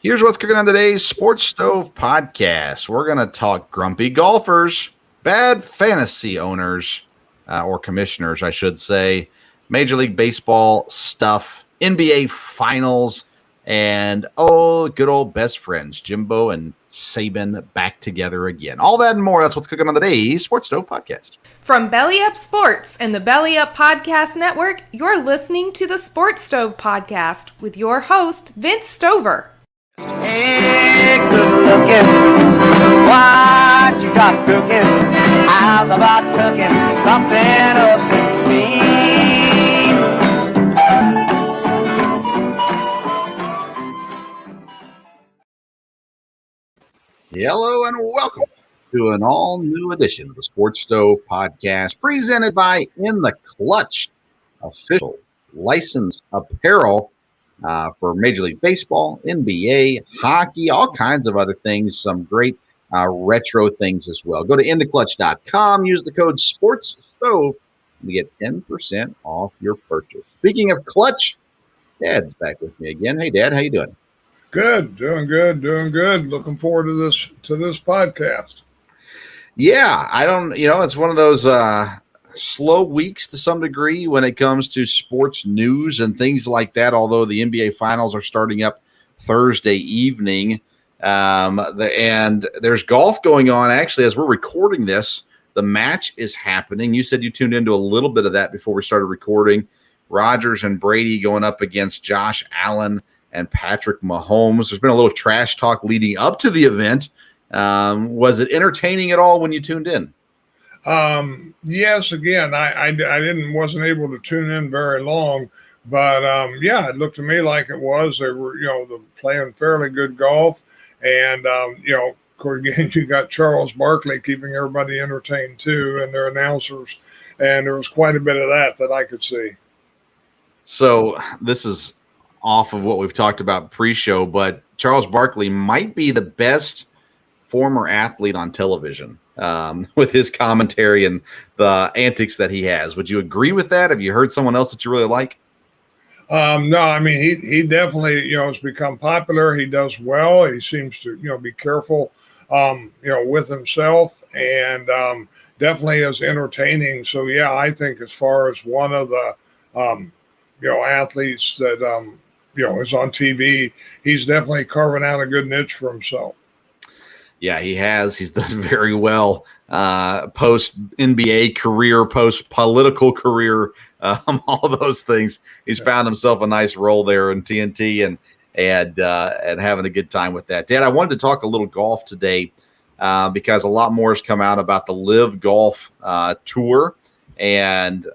Here's what's cooking on today's Sports Stove podcast. We're going to talk grumpy golfers, bad fantasy owners, or commissioners, I should say, Major League Baseball stuff, NBA Finals, and good old best friends, Jimbo and Saban back together again. All that and more, that's what's cooking on today's Sports Stove podcast. From Belly Up Sports and the Belly Up Podcast Network, you're listening to the Sports Stove podcast with your host, Vince Stover. Hey, good looking, what you got cooking? How's about cooking something up in me? Hello and welcome to an all-new edition of the Sports Stove podcast, presented by In the Clutch, official licensed apparel for Major League Baseball, NBA, hockey, all kinds of other things, some great retro things as well. Go to intheclutch.com, use the code SPORTSSTOVE to get 10% off your purchase. Speaking of clutch, Dad's back with me again. Hey, Dad, how you doing? Good, doing good. Looking forward to this podcast. Yeah, it's one of those slow weeks to some degree when it comes to sports news and things like that, although the NBA Finals are starting up Thursday evening. And there's golf going on. Actually, as we're recording this, the match is happening. You said you tuned into a little bit of that before we started recording. Rodgers and Brady going up against Josh Allen and Patrick Mahomes. There's been a little trash talk leading up to the event. Was it entertaining at all when you tuned in? Yes, again, I wasn't able to tune in very long, but yeah, it looked to me like it was. They were, playing fairly good golf, and of course, again, you got Charles Barkley keeping everybody entertained too, and their announcers, and there was quite a bit of that I could see. So this is off of what we've talked about pre-show, but Charles Barkley might be the best former athlete on television. With his commentary and the antics that he has. Would you agree with that? Have you heard someone else that you really like? No, I mean, he definitely, has become popular. He does well. He seems to, be careful, with himself, and definitely is entertaining. So, yeah, I think as far as one of the, athletes that, is on TV, he's definitely carving out a good niche for himself. Yeah, he has. He's done very well post-NBA career, post-political career, all those things. He's found himself a nice role there in TNT and having a good time with that. Dad, I wanted to talk a little golf today because a lot more has come out about the Live Golf Tour, and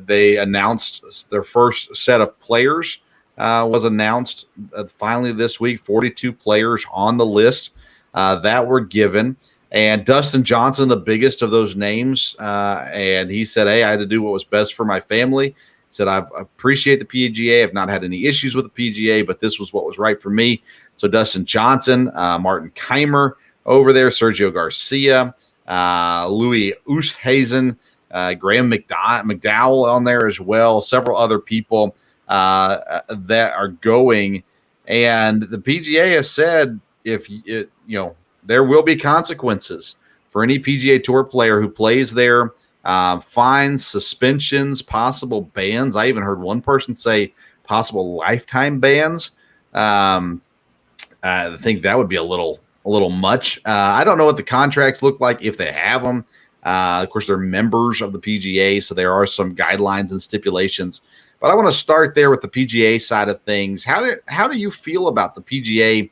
they announced their first set of players was announced finally this week, 42 players on the list. That were given, and Dustin Johnson, the biggest of those names, and he said, hey, I had to do what was best for my family. He said, I appreciate the PGA. I've not had any issues with the PGA, but this was what was right for me. So Dustin Johnson, Martin Keimer over there, Sergio Garcia, Louis Oosthuizen, Graham McDowell on there as well, several other people that are going. And the PGA has said, there will be consequences for any PGA Tour player who plays there, fines, suspensions, possible bans. I even heard one person say possible lifetime bans. I think that would be a little much. I don't know what the contracts look like if they have them. Of course, they're members of the PGA, so there are some guidelines and stipulations. But I want to start there with the PGA side of things. How do you feel about the PGA?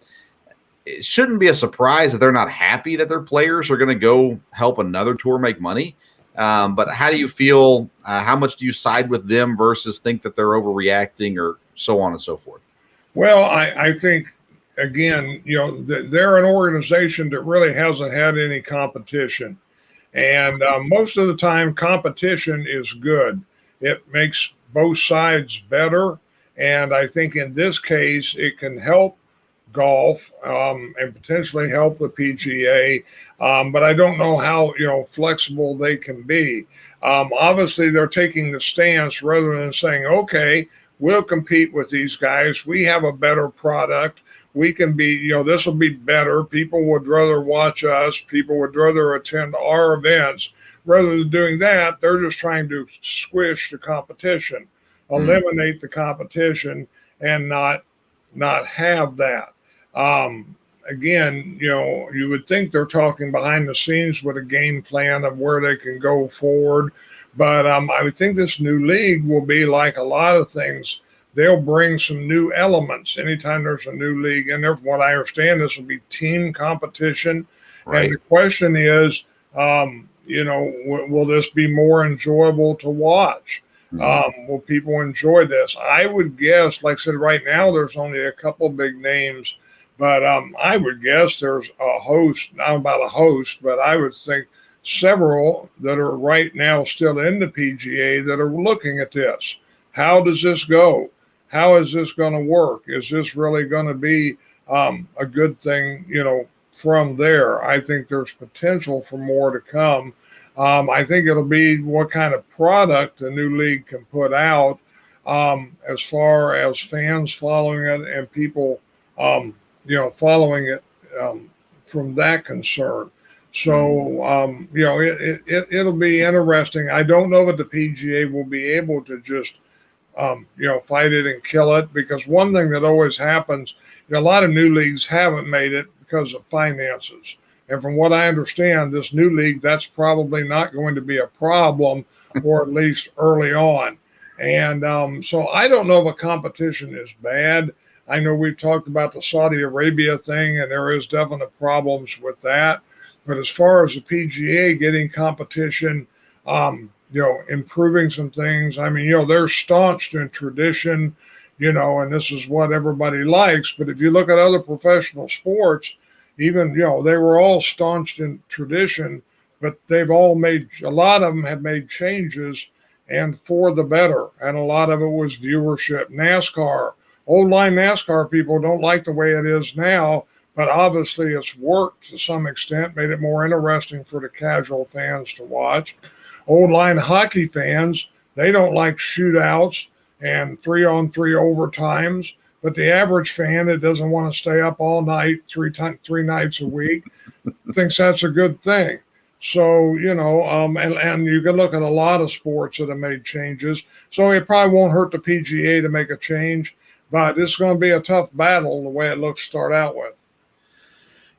It shouldn't be a surprise that they're not happy that their players are going to go help another tour make money. But how do you feel? How much do you side with them versus think that they're overreacting or so on and so forth? Well, I think, again, they're an organization that really hasn't had any competition. And most of the time, competition is good. It makes both sides better. And I think in this case, it can help golf and potentially help the PGA, but I don't know how flexible they can be. Obviously, they're taking the stance rather than saying, okay, we'll compete with these guys. We have a better product. We can be, this will be better. People would rather watch us. People would rather attend our events. Rather than doing that, they're just trying to squish the competition, eliminate the competition, and not have that. Again, you would think they're talking behind the scenes with a game plan of where they can go forward. But I would think this new league will be like a lot of things. They'll bring some new elements anytime there's a new league. And from what I understand, this will be team competition. Right. And the question is, will this be more enjoyable to watch? Will people enjoy this? I would guess, like I said, right now, there's only a couple big names. But I would guess there's a host, not about a host, but I would think several that are right now still in the PGA that are looking at this. How does this go? How is this going to work? Is this really going to be a good thing, from there? I think there's potential for more to come. I think it'll be what kind of product the new league can put out as far as fans following it and people following it from that concern. So, it'll be interesting. I don't know that the PGA will be able to just, fight it and kill it, because one thing that always happens, a lot of new leagues haven't made it because of finances. And from what I understand, this new league, that's probably not going to be a problem, or at least early on. And so I don't know if a competition is bad. I know we've talked about the Saudi Arabia thing, and there is definite problems with that. But as far as the PGA getting competition, improving some things, I mean, they're staunched in tradition, and this is what everybody likes. But if you look at other professional sports, even, they were all staunched in tradition, but they've all a lot of them have made changes, and for the better. And a lot of it was viewership. NASCAR, old line NASCAR people don't like the way it is now, but obviously it's worked to some extent, made it more interesting for the casual fans to watch. Old line hockey fans, they don't like shootouts and 3-on-3 overtimes, but the average fan that doesn't want to stay up all night, three nights a week, thinks that's a good thing. So, and you can look at a lot of sports that have made changes. So it probably won't hurt the PGA to make a change, but it's going to be a tough battle the way it looks to start out with.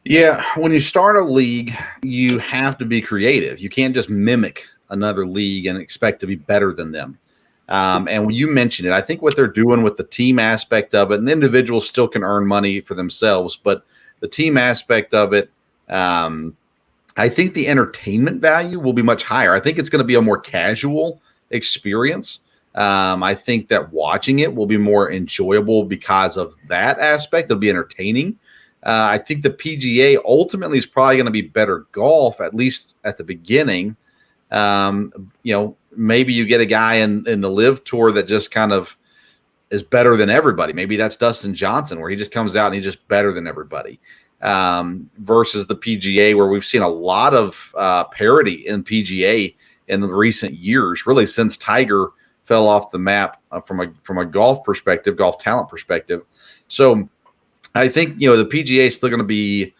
Yeah, when you start a league, you have to be creative. You can't just mimic another league and expect to be better than them. And when you mention it, I think what they're doing with the team aspect of it, and individuals still can earn money for themselves, but the team aspect of it, I think the entertainment value will be much higher. I think it's going to be a more casual experience. I think that watching it will be more enjoyable because of that aspect. It'll be entertaining. I think the PGA ultimately is probably going to be better golf, at least at the beginning. Maybe you get a guy in the Live Tour that just kind of is better than everybody. Maybe that's Dustin Johnson, where he just comes out and he's just better than everybody. Versus the PGA, where we've seen a lot of parity in PGA in the recent years, really since Tiger fell off the map from a golf perspective, golf talent perspective. So I think, the PGA is still going to be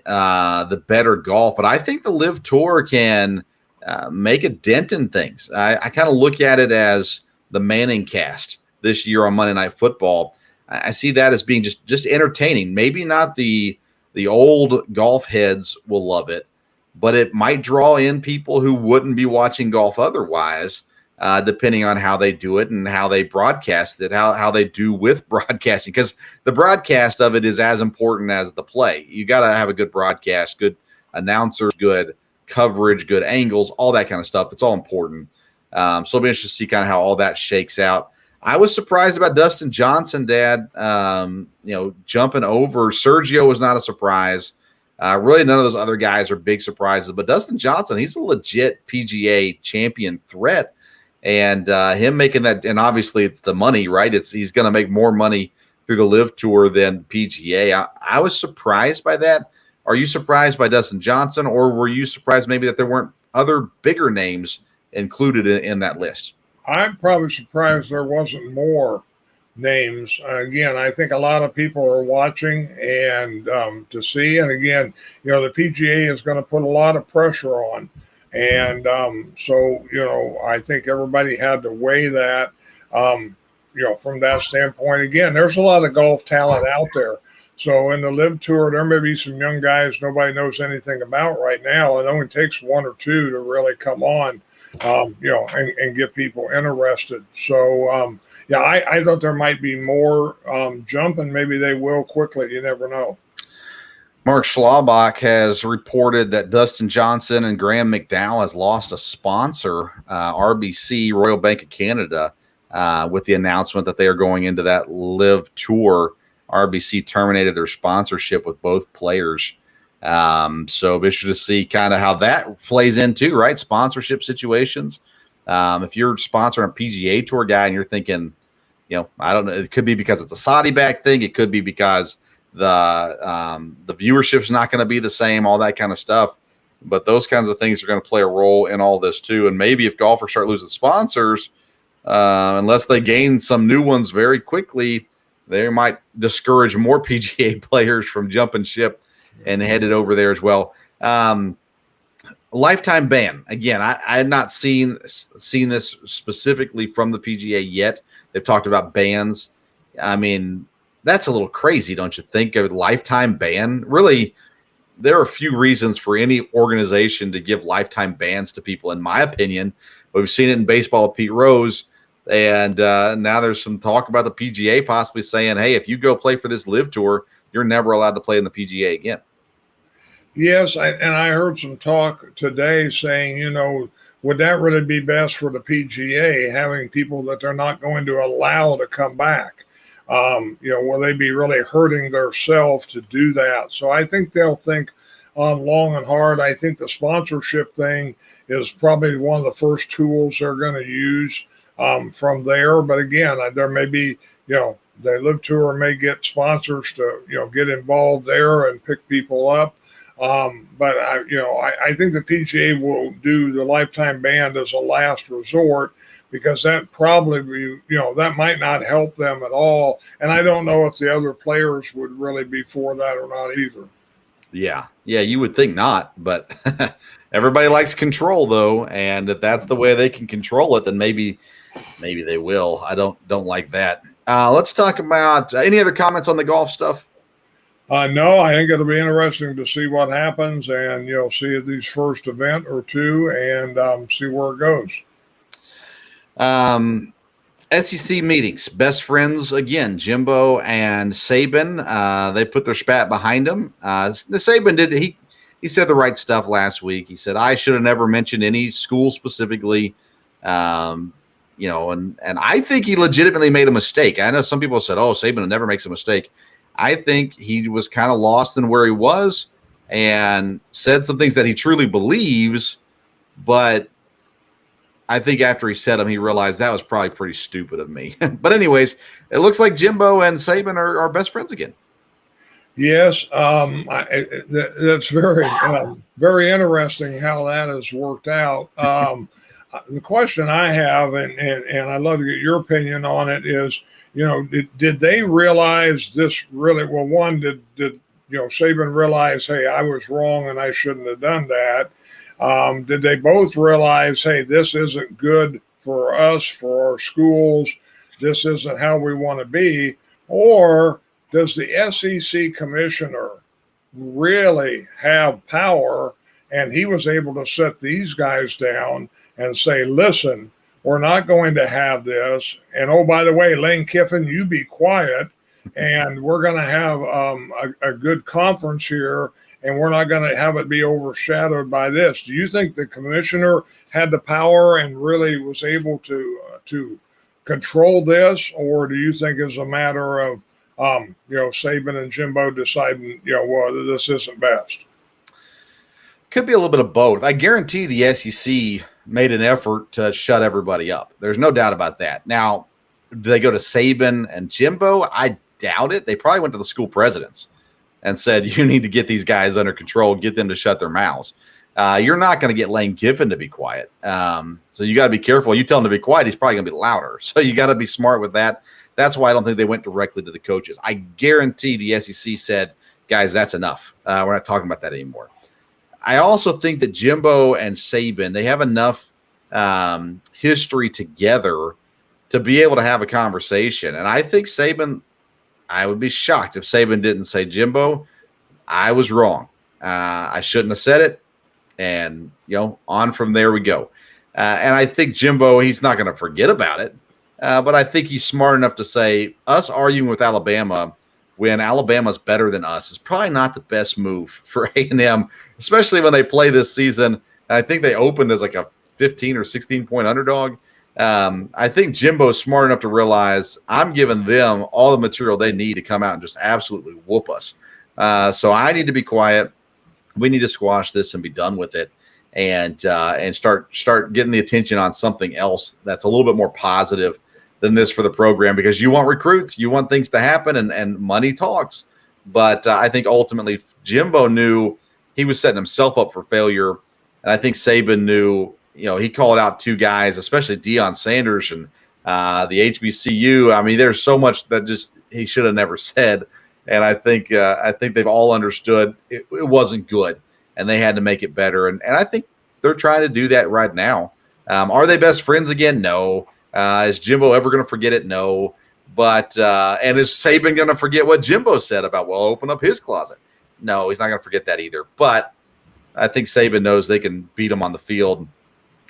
the better golf, but I think the Live Tour can make a dent in things. I kind of look at it as the Manning cast this year on Monday Night Football. I see that as being just entertaining. Maybe not the old golf heads will love it, but it might draw in people who wouldn't be watching golf otherwise, depending on how they do it and how they broadcast it, how they do with broadcasting, because the broadcast of it is as important as the play. You got to have a good broadcast, good announcers, good coverage, good angles, all that kind of stuff. It's all important. So it'll be interesting to see kind of how all that shakes out. I was surprised about Dustin Johnson, Dad, jumping over. Sergio was not a surprise. Really, none of those other guys are big surprises. But Dustin Johnson, he's a legit PGA champion threat. And him making that, and obviously it's the money, right? He's going to make more money through the Live Tour than PGA. I was surprised by that. Are you surprised by Dustin Johnson, or were you surprised maybe that there weren't other bigger names included in that list? I'm probably surprised there wasn't more. names. Again, I think a lot of people are watching and to see. And again, the PGA is going to put a lot of pressure on. And I think everybody had to weigh that, from that standpoint. Again, there's a lot of golf talent out there. So in the Live Tour, there may be some young guys nobody knows anything about right now. It only takes one or two to really come on, and get people interested. So, I thought there might be more jumping. Maybe they will quickly. You never know. Mark Schlabach has reported that Dustin Johnson and Graham McDowell has lost a sponsor, RBC, Royal Bank of Canada, with the announcement that they are going into that Live Tour. RBC terminated their sponsorship with both players. So be interested to see kind of how that plays into, right? Sponsorship situations. If you're sponsoring a PGA Tour guy and you're thinking, I don't know, it could be because it's a Saudi back thing. It could be because the viewership's not going to be the same, all that kind of stuff. But those kinds of things are going to play a role in all this too. And maybe if golfers start losing sponsors, unless they gain some new ones very quickly, they might discourage more PGA players from jumping ship and headed over there as well. Lifetime ban. Again, I had not seen this specifically from the PGA yet. They've talked about bans. I mean, that's a little crazy, don't you think? A lifetime ban. Really, there are a few reasons for any organization to give lifetime bans to people, in my opinion. We've seen it in baseball with Pete Rose. And now there's some talk about the PGA possibly saying, hey, if you go play for this Live Tour, you're never allowed to play in the PGA again. Yes, and I heard some talk today saying, would that really be best for the PGA, having people that they're not going to allow to come back? Will they be really hurting themselves to do that? So I think they'll think long and hard. I think the sponsorship thing is probably one of the first tools they're going to use from there. But again, there may be, the Live Tour may get sponsors to, get involved there and pick people up. But I think the PGA will do the lifetime ban as a last resort, because that probably that might not help them at all. And I don't know if the other players would really be for that or not either. Yeah, you would think not, but everybody likes control though, and if that's the way they can control it, then maybe they will. I don't like that. Let's talk about any other comments on the golf stuff. No, I think it'll be interesting to see what happens, and see these first event or two, and see where it goes. SEC meetings, best friends again, Jimbo and Saban. They put their spat behind them. The Saban did. He said the right stuff last week. He said, I should have never mentioned any school specifically. And I think he legitimately made a mistake. I know some people said, oh, Saban never makes a mistake. I think he was kind of lost in where he was and said some things that he truly believes. But I think after he said them, he realized that was probably pretty stupid of me. But anyways, it looks like Jimbo and Saban are best friends again. Yes, that's very, very interesting how that has worked out. The question I have, and I'd love to get your opinion on it, is, did they realize this really? Well, one, did Saban realize, hey, I was wrong and I shouldn't have done that? Did they both realize, hey, this isn't good for us, for our schools? This isn't how we want to be? Or does the SEC commissioner really have power, and he was able to set these guys down and say, listen, we're not going to have this. And, oh, by the way, Lane Kiffin, you be quiet, and we're going to have a good conference here, and we're not going to have it be overshadowed by this. Do you think the commissioner had the power and really was able to control this, or do you think it's a matter of, Saban and Jimbo deciding, well, this isn't best? Could be a little bit of both. I guarantee the SEC made an effort to shut everybody up. There's no doubt about that. Now, do they go to Saban and Jimbo? I doubt it. They probably went to the school presidents and said, you need to get these guys under control, get them to shut their mouths. You're not going to get Lane Kiffin to be quiet. So you got to be careful. You tell him to be quiet, he's probably going to be louder. So you got to be smart with that. That's why I don't think they went directly to the coaches. I guarantee the SEC said, guys, that's enough. We're not talking about that anymore. I also think that Jimbo and Saban, they have enough history together to be able to have a conversation. And I think Saban, I would be shocked if Saban didn't say, Jimbo, I was wrong. I shouldn't have said it. And, on from there we go. And I think Jimbo, he's not going to forget about it. But I think he's smart enough to say us arguing with Alabama when Alabama's better than us is probably not the best move for A&M, especially when they play this season. I think they opened as like a 15 or 16-point underdog. I think Jimbo's smart enough to realize I'm giving them all the material they need to come out and just absolutely whoop us. So I need to be quiet. We need to squash this and be done with it, and start getting the attention on something else that's a little bit more positive than this for the program, because you want recruits, you want things to happen, and money talks. But I think ultimately Jimbo knew he was setting himself up for failure, and I think Saban knew. He called out two guys, especially Deion Sanders and the HBCU. I mean, there's so much that just he should have never said. And I think they've all understood it wasn't good, and they had to make it better. And I think they're trying to do that right now. Are they best friends again? No. Is Jimbo ever going to forget it? No. But and is Saban going to forget what Jimbo said about, open up his closet? No, he's not going to forget that either. But I think Saban knows they can beat him on the field,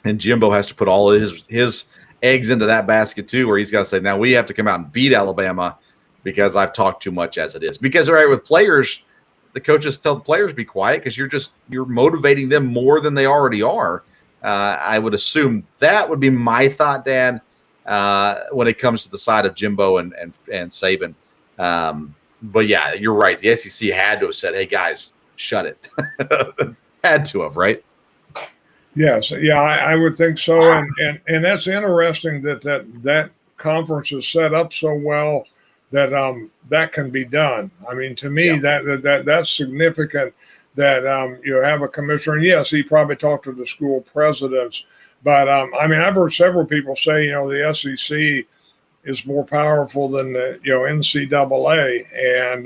and Jimbo has to put all of his eggs into that basket too, where he's got to say, now we have to come out and beat Alabama, because I've talked too much as it is. Because with players, the coaches tell the players be quiet because you're motivating them more than they already are. I would assume that would be my thought, Dad, when it comes to the side of Jimbo and Saban. But yeah, you're right. The SEC had to have said, "Hey guys, shut it." Had to have, right? Yes, yeah, I would think so. And that's interesting that conference is set up so well that can be done. I mean, to me, that's significant that you have a commissioner. And yes, he probably talked to the school presidents, but I mean, I've heard several people say, the SEC is more powerful than the NCAA, and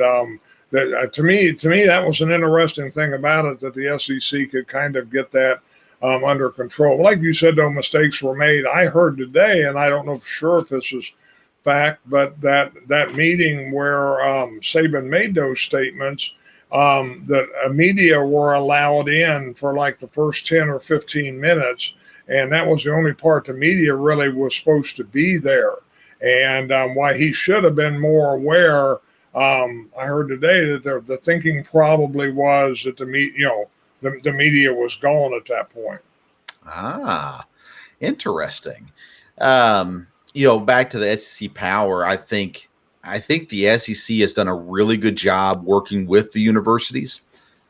that to me that was an interesting thing about it, that the SEC could kind of get that under control. Like you said, though, mistakes were made. I heard today, and I don't know for sure if this is fact, but that meeting where Saban made those statements, that media were allowed in for like the first 10 or 15 minutes, and that was the only part the media really was supposed to be there. And why he should have been more aware. I heard today that the thinking probably was that the media was gone at that point. Ah, interesting. Back to the SEC power, I think the SEC has done a really good job working with the universities,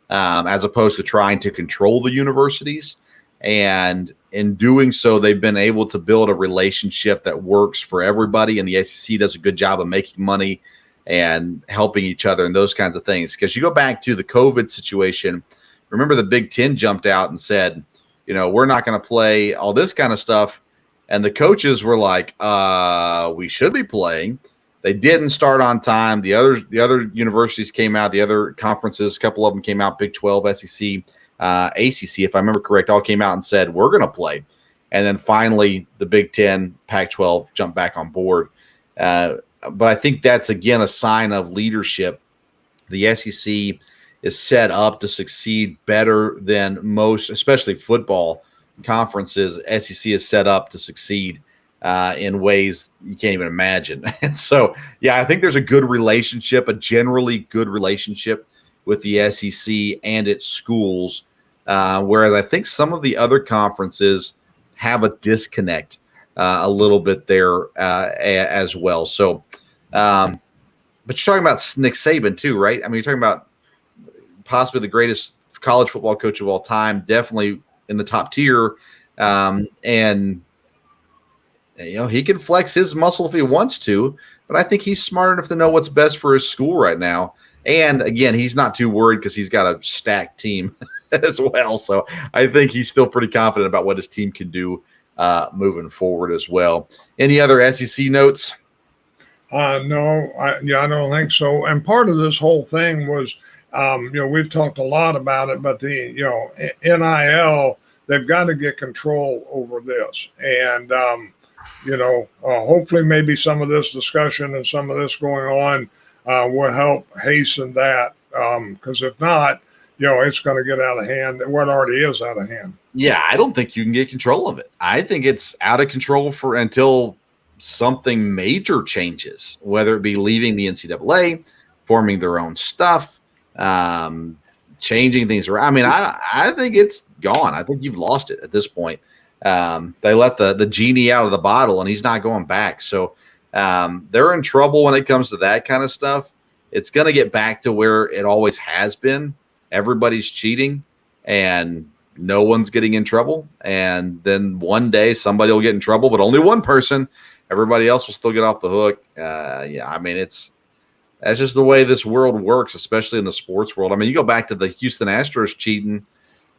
as opposed to trying to control the universities. And in doing so, they've been able to build a relationship that works for everybody. And the SEC does a good job of making money and helping each other and those kinds of things. Because you go back to the COVID situation, remember the Big Ten jumped out and said, we're not going to play all this kind of stuff. And the coaches were like, we should be playing. They didn't start on time. The other universities came out, the other conferences, a couple of them came out, Big 12, SEC, ACC, if I remember correct, all came out and said, we're going to play. And then finally, the Big 10, Pac-12 jumped back on board. But I think that's, again, a sign of leadership. The SEC is set up to succeed better than most, especially football conferences. SEC is set up to succeed in ways you can't even imagine. And so, I think there's a good relationship, a generally good relationship with the SEC and its schools, whereas I think some of the other conferences have a disconnect a little bit there as well. So, but you're talking about Nick Saban too, right? I mean, you're talking about possibly the greatest college football coach of all time, definitely in the top tier. And he can flex his muscle if he wants to, but I think he's smart enough to know what's best for his school right now. And again, he's not too worried because he's got a stacked team as well. So I think he's still pretty confident about what his team can do moving forward as well. Any other SEC notes? No, I don't think so. And part of this whole thing was, we've talked a lot about it, but NIL, they've got to get control over this. And, hopefully maybe some of this discussion and some of this going on will help hasten that. Because if not, it's going to get out of hand. What already is out of hand. Yeah, I don't think you can get control of it. I think it's out of control until something major changes, whether it be leaving the NCAA, forming their own stuff, changing things around. I mean, I think it's gone. I think you've lost it at this point. They let the genie out of the bottle, and he's not going back. So they're in trouble when it comes to that kind of stuff. It's going to get back to where it always has been. Everybody's cheating, and no one's getting in trouble. And then one day somebody will get in trouble, but only one person. Everybody else will still get off the hook. I mean, that's just the way this world works, especially in the sports world. I mean, you go back to the Houston Astros cheating.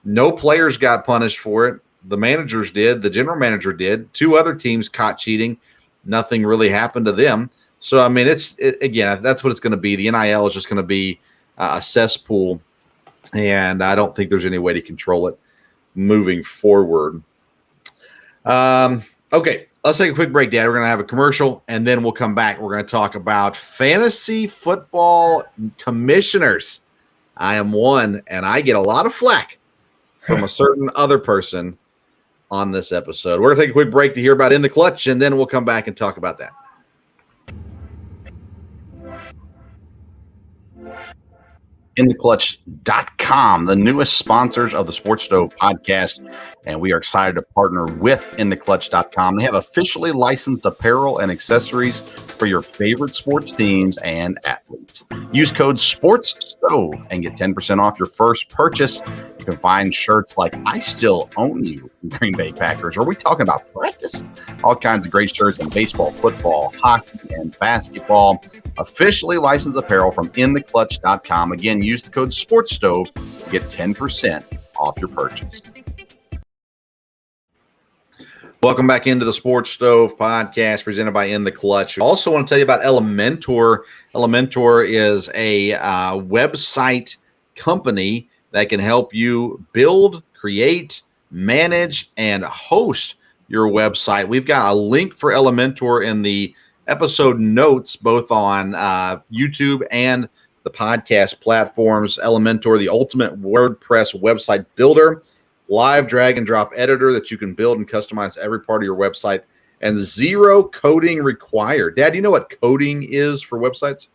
No players got punished for it. The managers did. The general manager did. 2 other teams caught cheating. Nothing really happened to them. So, I mean, again, that's what it's going to be. The NIL is just going to be a cesspool, and I don't think there's any way to control it moving forward. Okay, let's take a quick break, Dad. We're going to have a commercial, and then we'll come back. We're going to talk about fantasy football commissioners. I am one, and I get a lot of flack from a certain other person on this episode. We're going to take a quick break to hear about In the Clutch, and then we'll come back and talk about that. InTheClutch.com, the newest sponsors of the Sports Stove podcast, and we are excited to partner with InTheClutch.com. They have officially licensed apparel and accessories for your favorite sports teams and athletes. Use code SPORTSSTOVE and get 10% off your first purchase. You can find shirts like I Still Own You, Green Bay Packers. Are we talking about practice? All kinds of great shirts in baseball, football, hockey, and basketball. Officially licensed apparel from InTheClutch.com. Again, use the code SPORTSSTOVE to get 10% off your purchase. Welcome back into the Sports Stove podcast presented by In the Clutch. I also want to tell you about Elementor. Elementor is a website company that can help you build, create, manage, and host your website. We've got a link for Elementor in the episode notes, both on YouTube and the podcast platforms. Elementor, the ultimate WordPress website builder. Live drag and drop editor that you can build and customize every part of your website, and 0 coding required. Dad, do you know what coding is for websites?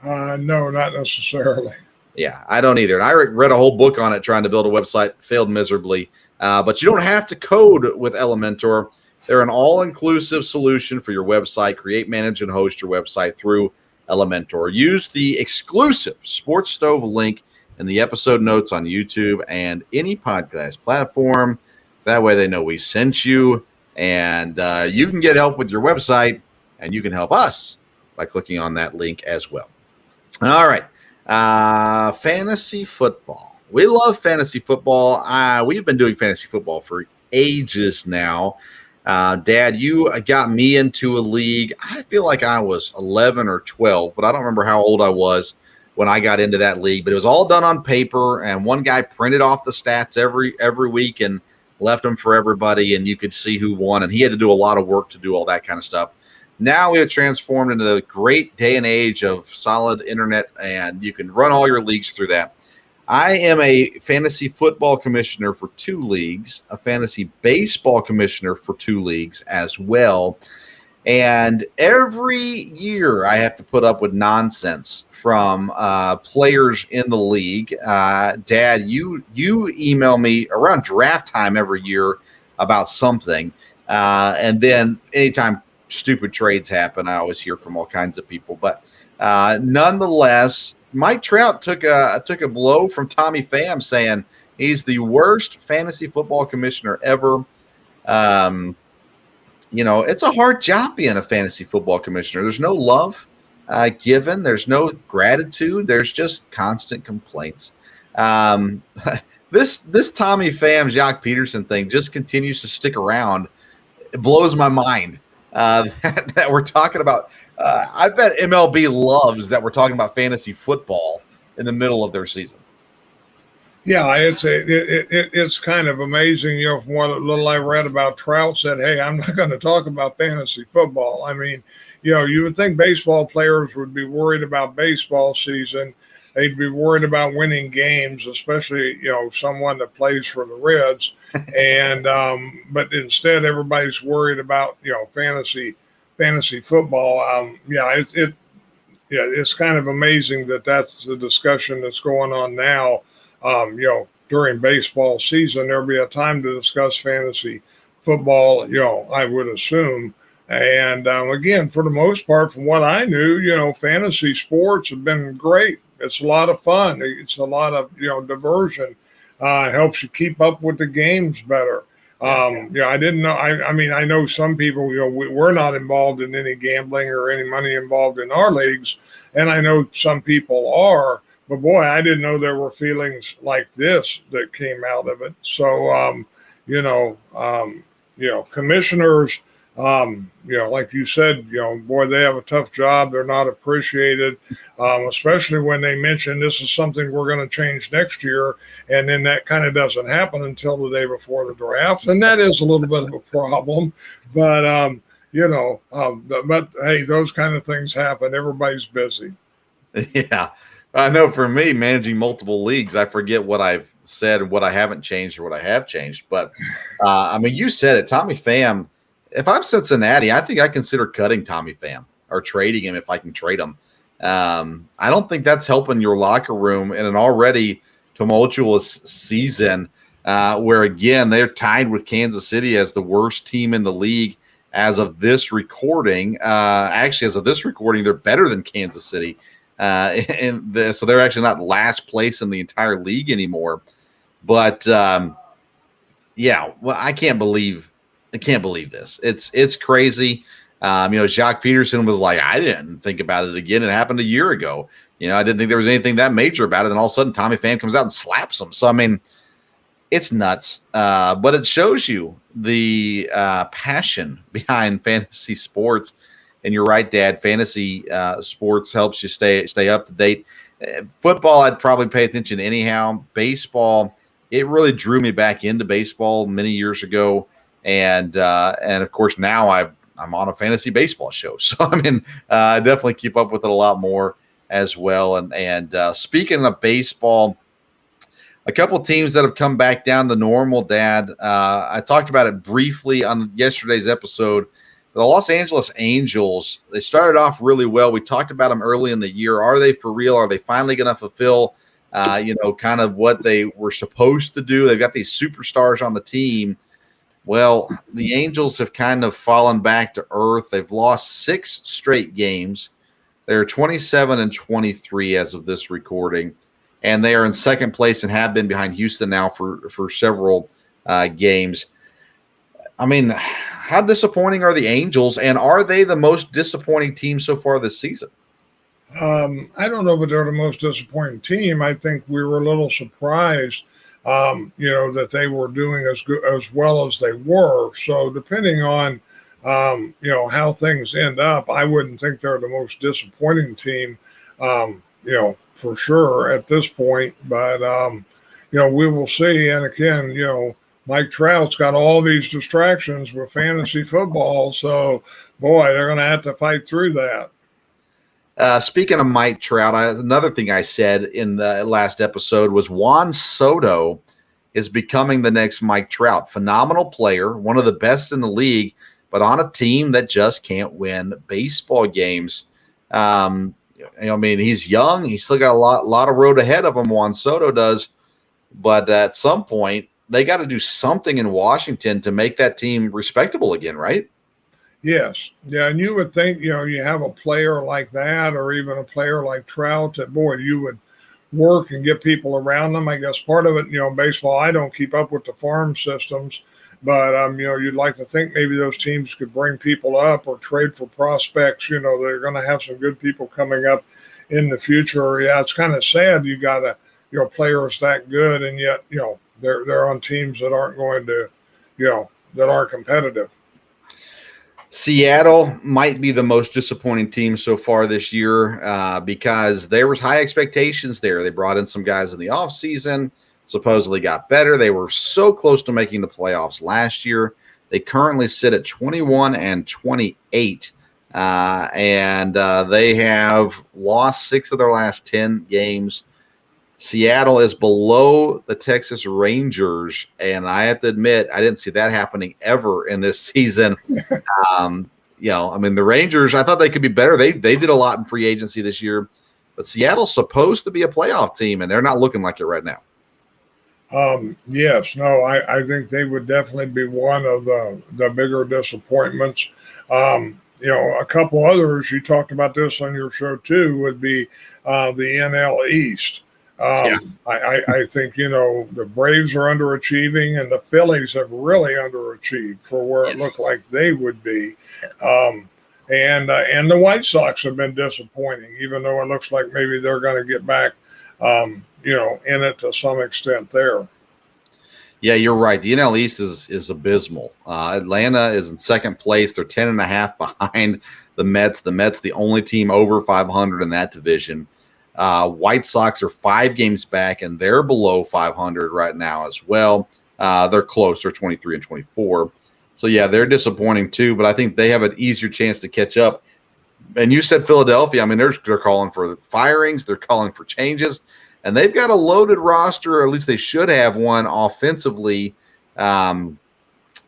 No, not necessarily. Yeah, I don't either. And I read a whole book on it trying to build a website, failed miserably. But you don't have to code with Elementor. They're an all-inclusive solution for your website. Create, manage, and host your website through Elementor. Use the exclusive Sports Stove link in the episode notes on YouTube and any podcast platform. That way they know we sent you, and you can get help with your website, and you can help us by clicking on that link as well. All right. Fantasy football. We love fantasy football. We've been doing fantasy football for ages now. Dad, you got me into a league. I feel like I was 11 or 12, but I don't remember how old I was when I got into that league. But it was all done on paper, and one guy printed off the stats every week and left them for everybody, and you could see who won. And he had to do a lot of work to do all that kind of stuff. Now we have transformed into the great day and age of solid internet, and you can run all your leagues through that. I am a fantasy football commissioner for 2 leagues, a fantasy baseball commissioner for 2 leagues as well. And every year I have to put up with nonsense from players in the league. Dad, you email me around draft time every year about something. And then anytime stupid trades happen, I always hear from all kinds of people. But nonetheless, Mike Trout took a blow from Tommy Pham, saying he's the worst fantasy football commissioner ever. It's a hard job being a fantasy football commissioner. There's no love given. There's no gratitude. There's just constant complaints. This Tommy Pham, Jacques Peterson thing just continues to stick around. It blows my mind that we're talking about I bet MLB loves that we're talking about fantasy football in the middle of their season. Yeah, it's kind of amazing, from what little I read about Trout said, hey, I'm not going to talk about fantasy football. I mean, you would think baseball players would be worried about baseball season. They'd be worried about winning games, especially, someone that plays for the Reds. And, but instead everybody's worried about, fantasy football. It's kind of amazing that that's the discussion that's going on now. During baseball season, there'll be a time to discuss fantasy football, I would assume. And again, for the most part, from what I knew, fantasy sports have been great. It's a lot of fun. It's a lot of, diversion. It helps you keep up with the games better. I didn't know. I mean, I know some people, we're not involved in any gambling or any money involved in our leagues. And I know some people are. But boy, I didn't know there were feelings like this that came out of it. So, commissioners, like you said, boy, they have a tough job. They're not appreciated, especially when they mention this is something we're going to change next year. And then that kind of doesn't happen until the day before the draft. And that is a little bit of a problem. But, but hey, those kind of things happen. Everybody's busy. Yeah. I know for me, managing multiple leagues, I forget what I've said and what I haven't changed or what I have changed. But, I mean, you said it. Tommy Pham, if I'm Cincinnati, I think I consider cutting Tommy Pham or trading him if I can trade him. I don't think that's helping your locker room in an already tumultuous season where, again, they're tied with Kansas City as the worst team in the league as of this recording. Actually, as of this recording, they're better than Kansas City. So they're actually not last place in the entire league anymore. But well, I can't believe this. It's crazy. Jacques Peterson was like, I didn't think about it again. It happened a year ago. I didn't think there was anything that major about it. And all of a sudden, Tommy Pham comes out and slaps him. So I mean, it's nuts. But it shows you the passion behind fantasy sports. And you're right, Dad. Fantasy sports helps you stay up to date. Football, I'd probably pay attention anyhow. Baseball, it really drew me back into baseball many years ago, and of course now I'm on a fantasy baseball show, so I mean I definitely keep up with it a lot more as well. And speaking of baseball, a couple of teams that have come back down to normal, Dad. I talked about it briefly on yesterday's episode. The Los Angeles Angels, they started off really well. We talked about them early in the year. Are they for real? Are they finally going to fulfill, kind of what they were supposed to do? They've got these superstars on the team. Well, the Angels have kind of fallen back to earth. They've lost 6 straight games. They're 27-23 as of this recording, and they are in second place and have been behind Houston now for several games. I mean, how disappointing are the Angels, and are they the most disappointing team so far this season? I don't know if they're the most disappointing team. I think we were a little surprised, that they were doing as well as they were. So depending on, how things end up, I wouldn't think they're the most disappointing team, for sure at this point. But, we will see. And again, Mike Trout's got all these distractions with fantasy football. So, boy, they're going to have to fight through that. Speaking of Mike Trout, another thing I said in the last episode was Juan Soto is becoming the next Mike Trout. Phenomenal player, one of the best in the league, but on a team that just can't win baseball games. He's young. He's still got a lot of road ahead of him, Juan Soto does. But at some point, they got to do something in Washington to make that team respectable again, right? Yes. Yeah. And you would think, you have a player like that or even a player like Trout that, boy, you would work and get people around them. I guess part of it, baseball, I don't keep up with the farm systems, but, you'd like to think maybe those teams could bring people up or trade for prospects. They're going to have some good people coming up in the future. Yeah. It's kind of sad. You got players that good, and yet, they're on teams that aren't going to, that aren't competitive. Seattle might be the most disappointing team so far this year because there was high expectations there. They brought in some guys in the offseason, supposedly got better. They were so close to making the playoffs last year. They currently sit at 21-28, and they have lost 6 of their last 10 games. Seattle is below the Texas Rangers, and I have to admit, I didn't see that happening ever in this season. I mean, the Rangers, I thought they could be better. They did a lot in free agency this year, but Seattle's supposed to be a playoff team, and they're not looking like it right now. Yes, no, I think they would definitely be one of the bigger disappointments. A couple others, you talked about this on your show too, would be the NL East. I think, the Braves are underachieving, and the Phillies have really underachieved for where it looked like they would be. And the White Sox have been disappointing, even though it looks like maybe they're going to get back, in it to some extent there. Yeah, you're right. The NL East is abysmal. Atlanta is in second place. They're 10.5 behind the Mets. The Mets, the only team over 500 in that division. White Sox are 5 games back, and they're below 500 right now as well. They're close. They're 23-24. So, yeah, they're disappointing too, but I think they have an easier chance to catch up. And you said Philadelphia. I mean, they're calling for firings. They're calling for changes. And they've got a loaded roster, or at least they should have one offensively. And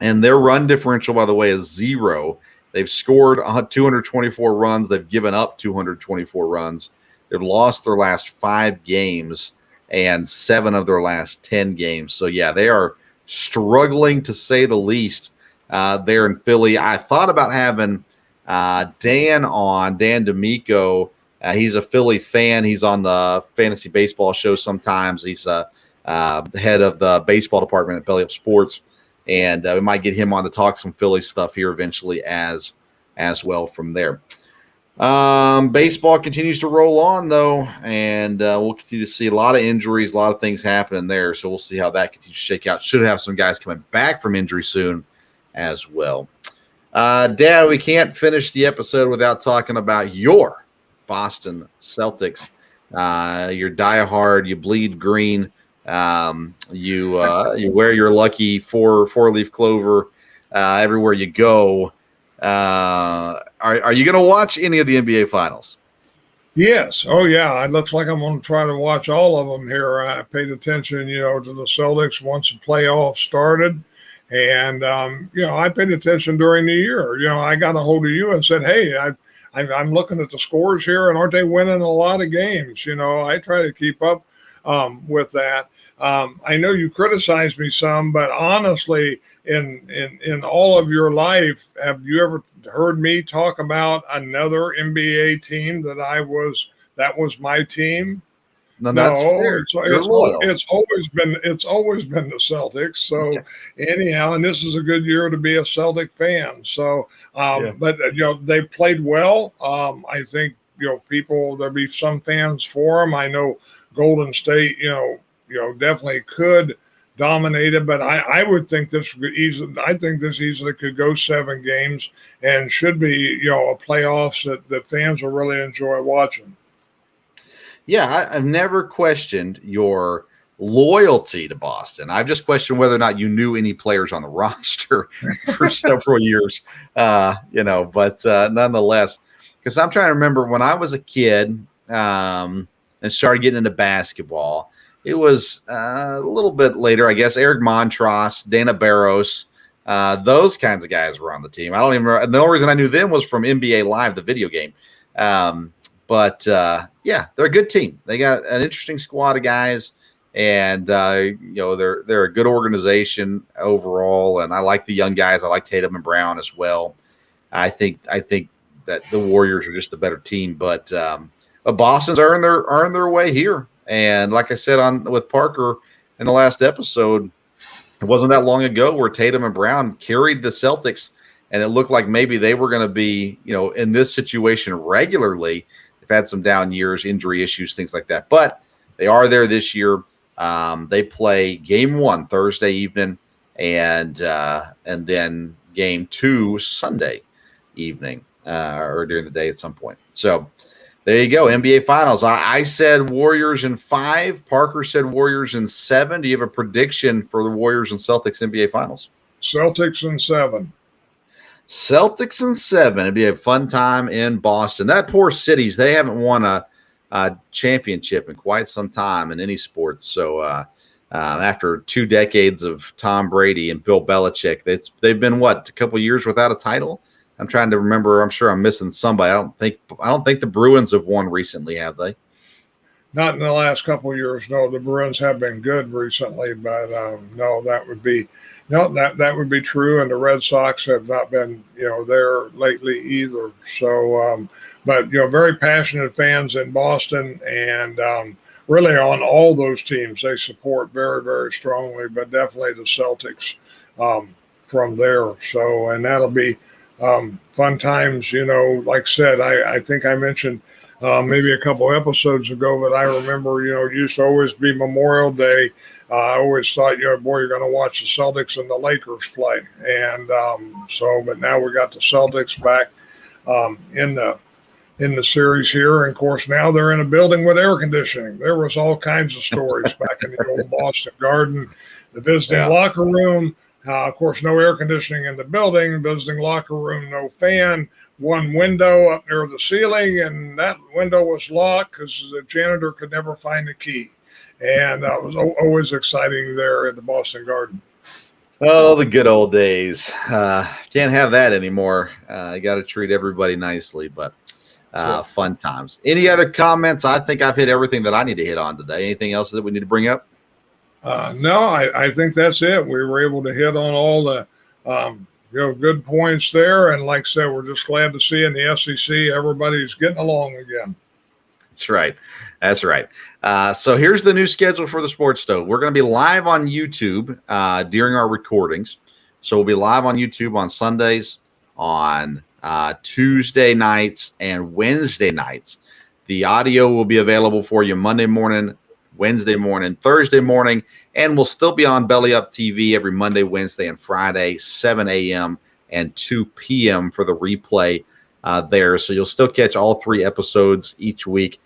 their run differential, by the way, is 0. They've scored 224 runs. They've given up 224 runs. They've lost their last 5 games and 7 of their last 10 games. So, yeah, they are struggling to say the least there in Philly. I thought about having Dan D'Amico. He's a Philly fan. He's on the fantasy baseball show sometimes. He's the head of the baseball department at Belly Up Sports. And we might get him on to talk some Philly stuff here eventually as well from there. Baseball continues to roll on, though, and we'll continue to see a lot of injuries, a lot of things happening there. So we'll see how that continues to shake out. Should have some guys coming back from injury soon as well. Dad, we can't finish the episode without talking about your Boston Celtics. You're diehard. You bleed green. You wear your lucky four-leaf clover everywhere you go. Are you going to watch any of the NBA Finals? Yes. Oh, yeah. It looks like I'm going to try to watch all of them here. I paid attention, to the Celtics once the playoffs started. And, I paid attention during the year. I got a hold of you and said, hey, I'm looking at the scores here, and aren't they winning a lot of games? I try to keep up with that. I know you criticized me some, but honestly, in all of your life, have you ever heard me talk about another NBA team that was my team? No, that's fair. It's always been the Celtics. So anyhow, and this is a good year to be a Celtic fan. So, but they played well. I think there'll be some fans for them. I know Golden State, definitely could dominate it, but I would think this easily could go 7 games and should be a playoffs that fans will really enjoy watching. Yeah, I've never questioned your loyalty to Boston. I've just questioned whether or not you knew any players on the roster for several years, but nonetheless, because I'm trying to remember when I was a kid and started getting into basketball, it was a little bit later, I guess, Eric Montross, Dana Barros, those kinds of guys were on the team. I don't even remember. The only reason I knew them was from NBA Live, the video game. But they're a good team. They got an interesting squad of guys, and they're a good organization overall. And I like the young guys. I like Tatum and Brown as well. I think that the Warriors are just a better team, but Boston's earned their way here. And like I said with Parker in the last episode, it wasn't that long ago where Tatum and Brown carried the Celtics, and it looked like maybe they were going to be in this situation regularly. They've had some down years, injury issues, things like that. But they are there this year. They play game 1 Thursday evening and then game 2 Sunday. evening or during the day at some point. So there you go, NBA Finals. I said Warriors in 5. Parker said Warriors in 7. Do you have a prediction for the Warriors and Celtics NBA Finals? Celtics in 7. Celtics in 7. It'd be a fun time in Boston. That poor cities, they haven't won a championship in quite some time in any sports. So after 2 decades of Tom Brady and Bill Belichick, they've been a couple years without a title. I'm trying to remember. I'm sure I'm missing somebody. I don't think the Bruins have won recently, have they? Not in the last couple of years. No, the Bruins have been good recently, but no, that would be true. And the Red Sox have not been there lately either. So, but very passionate fans in Boston, and really on all those teams they support very, very strongly. But definitely the Celtics from there. So, and that'll be fun times. Like I said, I think I mentioned maybe a couple episodes ago, but I remember, it used to always be Memorial Day. I always thought, boy, you're going to watch the Celtics and the Lakers play. And but now we got the Celtics back in the series here. And of course, now they're in a building with air conditioning. There was all kinds of stories back in the old Boston Garden, the visiting locker room. Of course, no air conditioning in the building, visiting locker room, no fan, one window up near the ceiling, and that window was locked because the janitor could never find the key. And it was always exciting there at the Boston Garden. Oh, the good old days. Can't have that anymore. You got to treat everybody nicely, but fun times. Any other comments? I think I've hit everything that I need to hit on today. Anything else that we need to bring up? No, I think that's it. We were able to hit on all the good points there. And like I said, we're just glad to see in the SEC everybody's getting along again. That's right. So here's the new schedule for the Sports Stove. We're going to be live on YouTube during our recordings. So we'll be live on YouTube on Sundays, on Tuesday nights, and Wednesday nights. The audio will be available for you Monday morning, Wednesday morning, Thursday morning, and we'll still be on Belly Up TV every Monday, Wednesday, and Friday, 7 a.m. and 2 p.m. for the replay there. So you'll still catch all 3 episodes each week.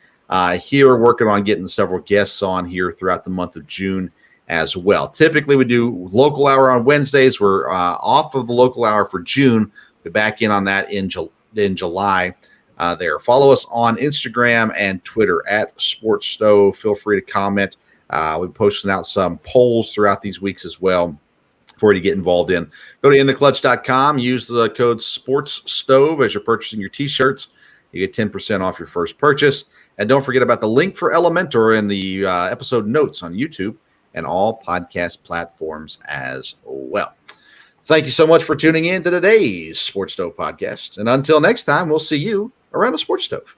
Here we're working on getting several guests on here throughout the month of June as well. Typically we do local hour on Wednesdays. We're off of the local hour for June. We're back in on that in July. There. Follow us on Instagram and Twitter at Sports Stove. Feel free to comment. We're posting out some polls throughout these weeks as well for you to get involved in. Go to intheclutch.com. Use the code Sports Stove as you're purchasing your T-shirts. You get 10% off your first purchase. And don't forget about the link for Elementor in the episode notes on YouTube and all podcast platforms as well. Thank you so much for tuning in to today's Sports Stove podcast. And until next time, we'll see you around the Sports Stove.